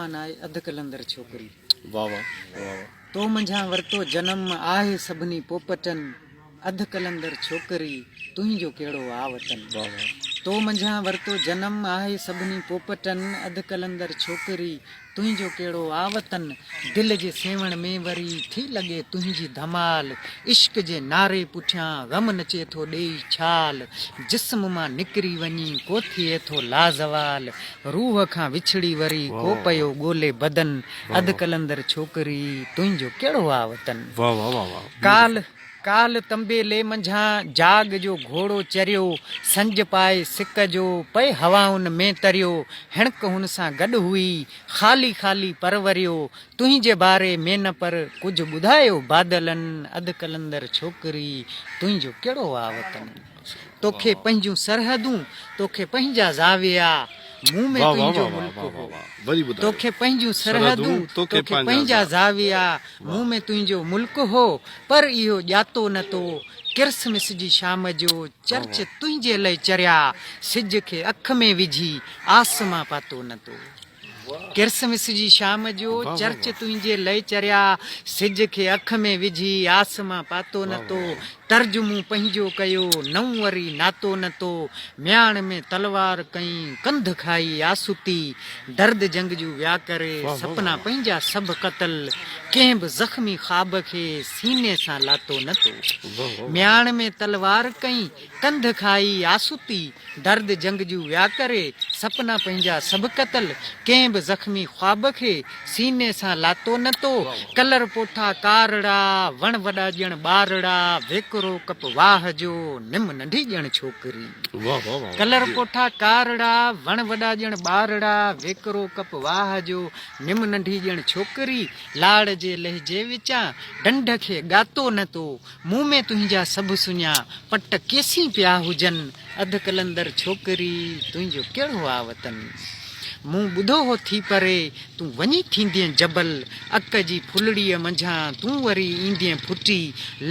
जवान आए अध कलंदर छोकरी। वाह वाह वाह वाह। तो मंझा वरतो जन्म आहे सभिनी पोपटन अध कलंदर छोकरी तुंहिंजो कहिड़ो आ वतन। वाह वाह। तो मंझा वरतो जन्म आहे सभिनी पोपटन अध कलंदर छोकरी तुंहिंजो कहिड़ो आ वतन। दिल जे सेवण में वरी थी लॻे तुंहिंजी धमाल इश्क जे नारे पुठियां ग़म नचे थो ॾेई छाल। जिस्म मां निकिरी वञी को थिए थो लाज़वाल रूह खां विछड़ी वरी को पयो ॻोल्हे बदन अध कलंदर छोकरी तुंहिंजो कहिड़ो आ वतन। वाह वाह वाह वाह। काल काल तंबेले मंझां जाग जो घोड़ो चरियो संज पाए सिक जो पए हवाउनि में तरियो हिणक हुन सां गॾु हुई ख़ाली ख़ाली परवरियो तुंहिंजे बारे में न पर कुझु ॿुधायो बादलनि अध कलंदर छोकरी तुंहिंजो कहिड़ो आ वतन। तोखे पंहिंजूं सरहदूं तोखे पंहिंजा ज़ाविया मुंह में तुंहिंजो मुल्क हो। तोखे पंहिंजूं सरहदूं तोखे पंहिंजा ज़ाविया मुंह में तुंहिंजो मुल्क हो पर इहो ॼातो न तो क्रिसमस जी शाम जो चर्च तुंहिंजे लाइ चरिया सिज खे अख में विझी आसमां पातो न तो। क्रिसमस जी शाम जो चर्च तुंहिंजे लाइ चरिया सिज खे अख में विझी आसमां पातो न तो। तर्जुमो पंहिंजो कयो नऊं वरी नातो न तो म्याण में तलवार कई कंध खाई आसूती दर्द जंग जूं विया करे सपना पंहिंजा सभु क़तल कंहिं बि ज़ख़्मी ख़्वाब खे सीने सां लातो न तो। म्याण में तलवार कई कंध खाई आसूती दर्द जंग जूं विया करे सपना पंहिंजा सभु क़तल कंहिं बि ज़ख़्मी ख़्वाब खे सीने सां लातो न तो। कलर पोठा कारड़ा वण वॾा ॼण ॿारड़ा वेकरो कप वाह जो निम नंढी ॼण छोकरी। कलर पोठा कारड़ा वण वॾा ॼण ॿारड़ा वेकरो कप वाह जो निम नंढी ॼण छोकरी लाड़ जे लहजे विचां डंड खे ॻातो न तो मुंह में तुंहिंजा सभु सुञा पट केसी पिया हुजनि अध कलंदर छोकरी तुंहिंजो कहिड़ो आ वतन। मूं ॿुधो हो थी परे तूं वञी थींदीअ जबल अक जी फुलड़ीअ मंझां तूं वरी ईंदीअ फुटी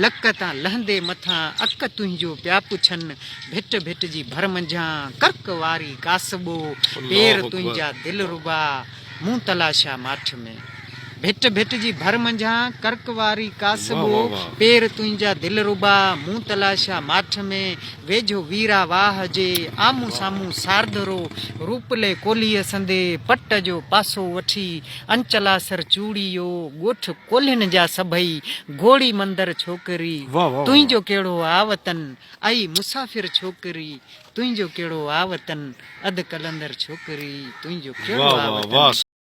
लक तां लहंदे मथां अक तुंहिंजो पिया पुछनि भिट भिट जी भर मंझां कर्क वारी कासबो पेर तुंहिंजा दिल रुबा मूं तलाशा माठ में। भिट भिट जी भर मंझां कर्क वारी कासबो पेर तुंहिंजा दिल रुबा मूं तलाशा माठ में। वेझो वीरा वाह जे आमूं साम्हूं सारदरो रूपले कोलीअ संदे पट जो पासो वठी अंचलासर चूड़ियो ॻोठ कोल्हिन जा सभई घोड़ी मंदर छोकरी तुंहिंजो कहिड़ो आ वतन। आई मुसाफ़िर छोकरी तुंहिंजो कहिड़ो आ वतन अध कलंदर छोकरी तुंहिंजो कहिड़ो आ वतन।